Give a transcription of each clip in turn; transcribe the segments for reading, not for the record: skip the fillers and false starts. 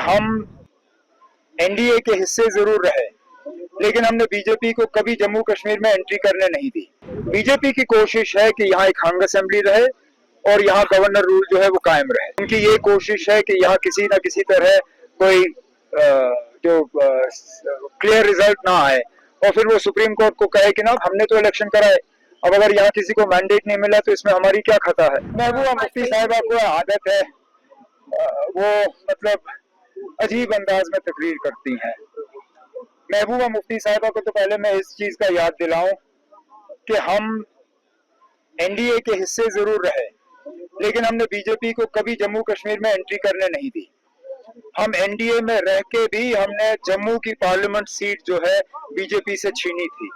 हम एनडीए के हिस्से जरूर रहे, लेकिन हमने बीजेपी को कभी जम्मू कश्मीर में एंट्री करने नहीं दी। बीजेपी की कोशिश है कि यहाँ एक हंग असेंबली रहे और यहाँ गवर्नर रूल जो है वो कायम रहे। उनकी ये कोशिश है कि यहाँ किसी न किसी तरह कोई जो क्लियर रिजल्ट ना आए और फिर वो सुप्रीम कोर्ट को कहे कि ना हमने तो इलेक्शन कराए, अब अगर यहाँ किसी को मैंडेट नहीं मिला तो इसमें हमारी क्या खता है। महबूबा मुफ्ती साहिबा को आदत है, वो मतलब अजीब अंदाज में तकरीर करती हैं। महबूबा मुफ्ती साहिबा को तो पहले मैं इस चीज का याद दिलाऊं कि हम एनडीए के हिस्से जरूर रहे, लेकिन हमने बीजेपी को कभी जम्मू कश्मीर में एंट्री करने नहीं दी। हम एनडीए में रह के भी हमने जम्मू की पार्लियामेंट सीट जो है बीजेपी से छीनी थी।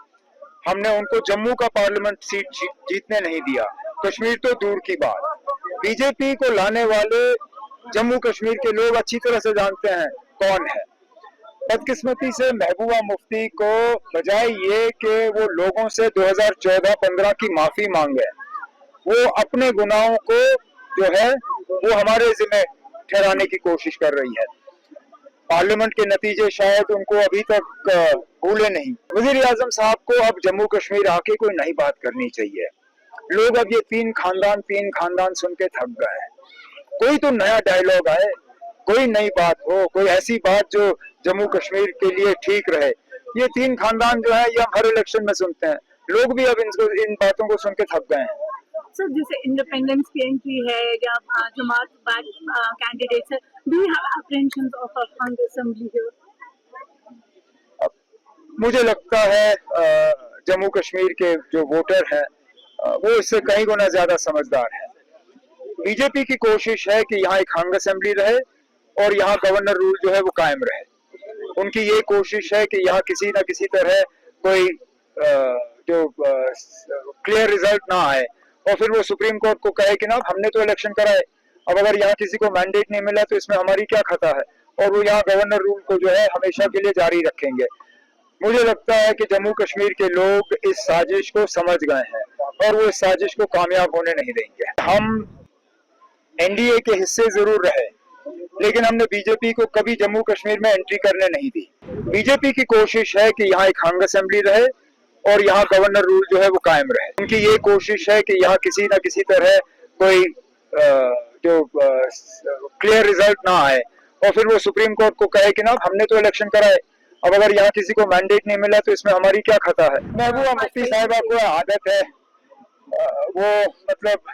हमने उनको जम्मू का पार्लियामेंट सीट जीतने नहीं दिया, कश्मीर तो दूर की बात। बीजेपी को लाने वाले जम्मू कश्मीर के लोग अच्छी तरह से जानते हैं कौन है। बदकिस्मती से महबूबा मुफ्ती को बजाय ये कि वो लोगों से 2014-15 की माफी मांगे, वो अपने गुनाहों को जो है वो हमारे जिम्मे ठहराने की कोशिश कर रही है। पार्लियामेंट के नतीजे शायद उनको अभी तक भूले नहीं। वजीर आजम साहब को अब जम्मू कश्मीर आके कोई नई बात करनी चाहिए। लोग अब ये तीन खानदान सुन के थक गए हैं। कोई तो नया डायलॉग आए, कोई नई बात हो, कोई ऐसी बात जो जम्मू कश्मीर के लिए ठीक रहे। ये तीन खानदान जो है ये हम हर इलेक्शन में सुनते हैं। लोग भी अब इन बातों को सुन के थक गए हैं। सर, जैसे इंडिपेंडेंस की एंट्री है या जमात बैक कैंडिडेट्स है, do you have apprehensions of a hung assembly here? मुझे लगता है जम्मू कश्मीर के जो वोटर हैं वो इससे कई गुना ज्यादा समझदार है। बीजेपी की कोशिश है कि यहाँ एक हंग असेंबली रहे और यहाँ गवर्नर रूल जो है वो कायम रहे। उनकी ये कोशिश है कि यहाँ किसी न किसी तरह कोई जो क्लियर रिजल्ट ना आए और फिर वो सुप्रीम कोर्ट को कहे कि ना हमने तो इलेक्शन कराए, अब अगर यहाँ किसी को मैंडेट नहीं मिला तो इसमें हमारी क्या खता है, और वो यहाँ गवर्नर रूल को जो है हमेशा के लिए जारी रखेंगे। मुझे लगता है कि जम्मू कश्मीर के लोग इस साजिश को समझ गए हैं और वो इस साजिश को कामयाब होने नहीं देंगे। हम एनडीए के हिस्से जरूर रहे, लेकिन हमने बीजेपी को कभी जम्मू कश्मीर में एंट्री करने नहीं दी। बीजेपी की कोशिश है कि यहाँ एक हंग असेंबली रहे और यहाँ गवर्नर रूल जो है वो कायम रहे। उनकी ये कोशिश है कि यहाँ किसी न किसी तरह कोई जो क्लियर रिजल्ट ना आए और फिर वो सुप्रीम कोर्ट को कहे कि ना हमने तो इलेक्शन कराए, अब अगर यहाँ किसी को मैंडेट नहीं मिला तो इसमें हमारी क्या खता है। महबूबा मुफ्ती साहिबा को आदत है, वो मतलब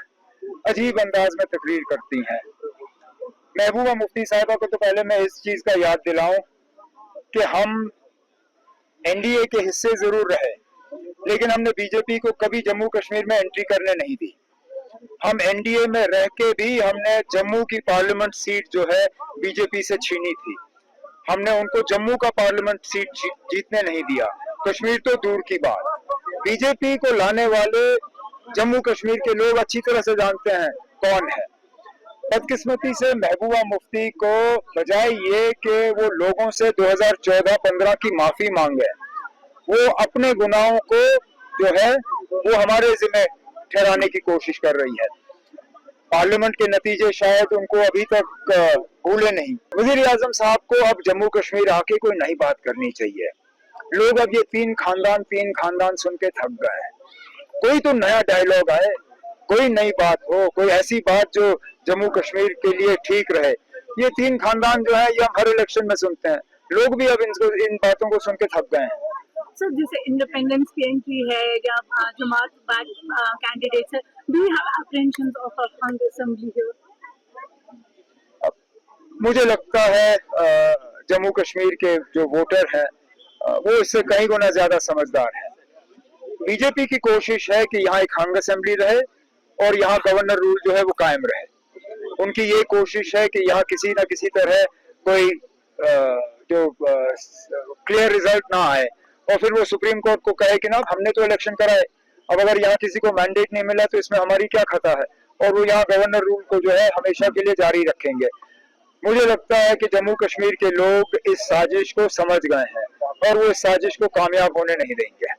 अजीब अंदाज में तकरीर करती हैं। महबूबा मुफ्ती साहिबा को तो पहले मैं इस चीज का याद दिलाऊं कि हम एनडीए के हिस्से जरूर रहे, लेकिन हमने बीजेपी को कभी जम्मू कश्मीर में एंट्री करने नहीं दी। हम एनडीए में रह के भी हमने जम्मू की पार्लियामेंट सीट जो है बीजेपी से छीनी थी। हमने उनको जम्मू का पार्लियामेंट सीट जीतने नहीं दिया, कश्मीर तो दूर की बात। बीजेपी को लाने वाले जम्मू कश्मीर के लोग अच्छी तरह से जानते हैं कौन है। बदकिस्मती से महबूबा मुफ्ती को बजाय ये कि वो लोगों से 2014-15 की माफी मांगे, वो अपने गुनाहों को जो है वो हमारे जिम्मे ठहराने की कोशिश कर रही है। पार्लियामेंट के नतीजे शायद उनको अभी तक भूले नहीं। वजीर आजम साहब को अब जम्मू कश्मीर आके कोई नई बात करनी चाहिए। लोग अब ये तीन खानदान सुन के थक गए हैं। कोई तो नया डायलॉग आए, कोई नई बात हो, कोई ऐसी बात जो जम्मू कश्मीर के लिए ठीक रहे। ये तीन खानदान जो है ये हम हर इलेक्शन में सुनते हैं। लोग भी अब इन बातों को सुन के थक गए हैं। सर, जैसे इंडिपेंडेंस की एंट्री है या जमात बैक कैंडिडेट्स है, do you have apprehensions of a hung assembly here? मुझे लगता है जम्मू कश्मीर के जो वोटर हैं वो इससे कई गुना ज्यादा समझदार है। बीजेपी की कोशिश है कि यहाँ एक हंग असेंबली रहे और यहाँ गवर्नर रूल जो है वो कायम रहे। उनकी ये कोशिश है कि यहाँ किसी न किसी तरह कोई जो क्लियर रिजल्ट ना आए और फिर वो सुप्रीम कोर्ट को कहे कि ना हमने तो इलेक्शन कराए, अब अगर यहाँ किसी को मैंडेट नहीं मिला तो इसमें हमारी क्या खता है, और वो यहाँ गवर्नर रूल को जो है हमेशा के लिए जारी रखेंगे। मुझे लगता है कि जम्मू कश्मीर के लोग इस साजिश को समझ गए हैं और वो इस साजिश को कामयाब होने नहीं देंगे।